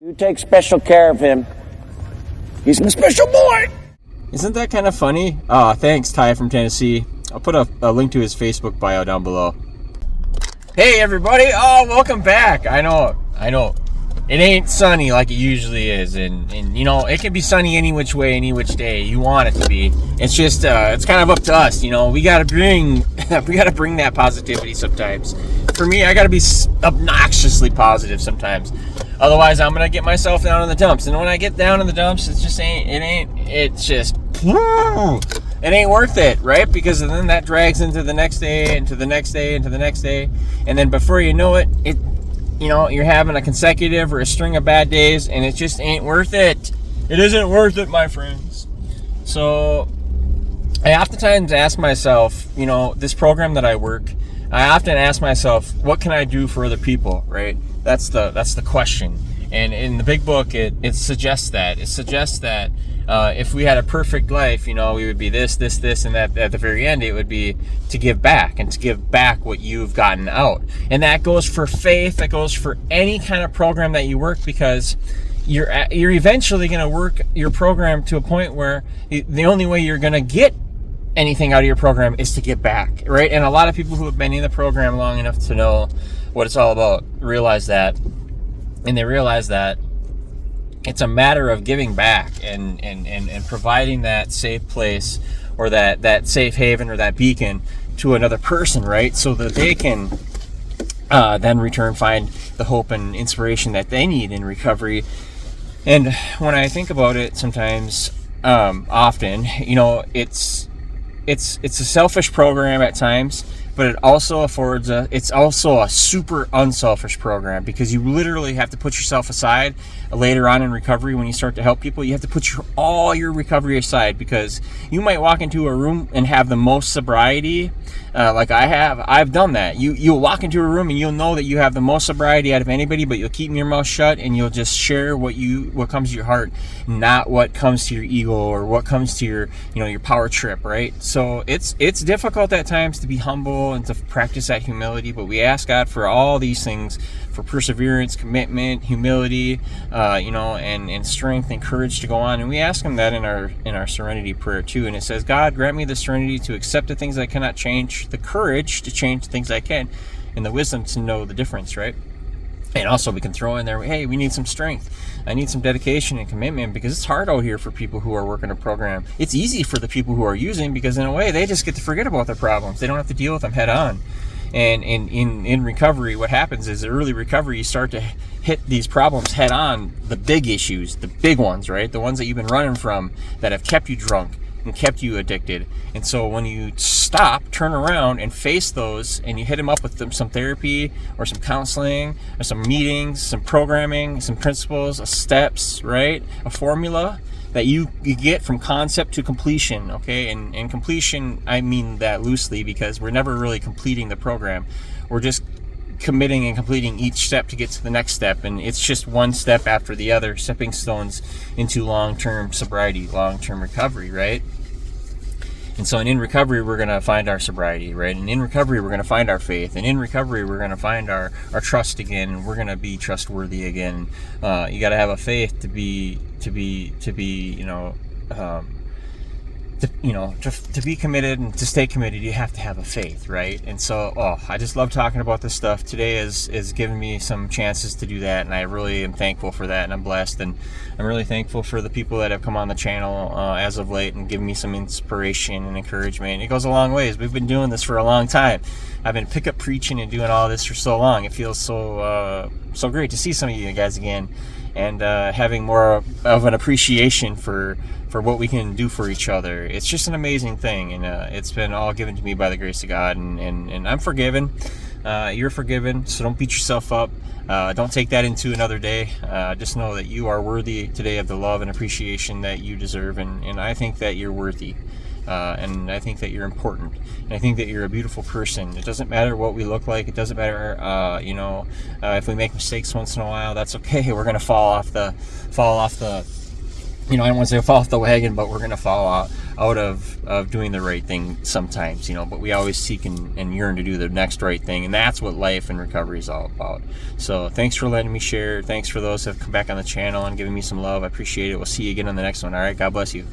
You take special care of him. He's my special boy. Isn't that kind of funny? Thanks, Ty from Tennessee. I'll put a link to his Facebook bio down below. Hey, everybody. Welcome back. I know. It ain't sunny like it usually is. And you know, it can be sunny any which way, any which day you want it to be. It's just, it's kind of up to us. You know, we got to bring that positivity sometimes. For me, I got to be obnoxiously positive sometimes. Otherwise, I'm gonna get myself down in the dumps, and when I get down in the dumps, it ain't worth it, right? Because then that drags into the next day, into the next day, into the next day, and then before you know it, you're having a consecutive or a string of bad days, and it just ain't worth it. It isn't worth it, my friends. So I oftentimes ask myself, this program that I work, I often ask myself, what can I do for other people, right? That's the question. And in the big book, it suggests that. It suggests that if we had a perfect life, we would be this, and that at the very end, it would be to give back and to give back what you've gotten out. And that goes for faith, that goes for any kind of program that you work, because you're eventually going to work your program to a point where the only way you're going to get anything out of your program is to give back, right? And a lot of people who have been in the program long enough to know what it's all about realize that, and they realize that it's a matter of giving back and providing that safe place or that safe haven or that beacon to another person, right? So that they can then return find the hope and inspiration that they need in recovery. And when I think about it sometimes, often, it's a selfish program at times, but it also it's also a super unselfish program, because you literally have to put yourself aside later on in recovery. When you start to help people, you have to put all your recovery aside, because you might walk into a room and have the most sobriety, like I have. I've done that. You'll walk into a room and you'll know that you have the most sobriety out of anybody, but you'll keep your mouth shut and you'll just share what comes to your heart, not what comes to your ego or what comes to your your power trip, right? So it's difficult at times to be humble and to practice that humility, but we ask God for all these things, for perseverance, commitment, humility, and strength and courage to go on. And we ask Him that in our serenity prayer too. And it says, God, grant me the serenity to accept the things I cannot change, the courage to change the things I can, and the wisdom to know the difference, right? And also we can throw in there, hey, we need some strength. I need some dedication and commitment, because it's hard out here for people who are working a program. It's easy for the people who are using, because in a way they just get to forget about their problems. They don't have to deal with them head on. And in recovery, what happens is early recovery, you start to hit these problems head on, the big issues, the big ones, right? The ones that you've been running from that have kept you drunk and kept you addicted. And so when you stop, turn around and face those, and you hit them up with some therapy or some counseling or some meetings, some programming, some principles, steps, right? A formula that you get from concept to completion, okay? And completion, I mean that loosely, because we're never really completing the program. We're just committing and completing each step to get to the next step, and it's just one step after the other, stepping stones into long-term sobriety, long-term recovery, right? And so in recovery, we're going to find our sobriety, right? And in recovery, we're going to find our faith. And in recovery, we're going to find our trust again, and we're going to be trustworthy again. You got to have a faith to be committed, and to stay committed, you have to have a faith, right? And so, I just love talking about this stuff. Today is giving me some chances to do that, and I really am thankful for that, and I'm blessed, and I'm really thankful for the people that have come on the channel as of late and given me some inspiration and encouragement. It goes a long ways. We've been doing this for a long time. I've been pickup preaching and doing all this for so long. It feels so great to see some of you guys again, and having more of an appreciation for what we can do for each other. It's just an amazing thing, and it's been all given to me by the grace of God, and I'm forgiven. You're forgiven, so don't beat yourself up. Don't take that into another day. Just know that you are worthy today of the love and appreciation that you deserve, and I think that you're worthy. And I think that you're important, and I think that you're a beautiful person. It doesn't matter what we look like. It doesn't matter, if we make mistakes once in a while. That's okay. We're gonna fall off the I don't want to say fall off the wagon, but we're going to fall out of doing the right thing sometimes, but we always seek and yearn to do the next right thing. And that's what life and recovery is all about. So thanks for letting me share. Thanks for those who have come back on the channel and giving me some love. I appreciate it. We'll see you again on the next one. All right. God bless you.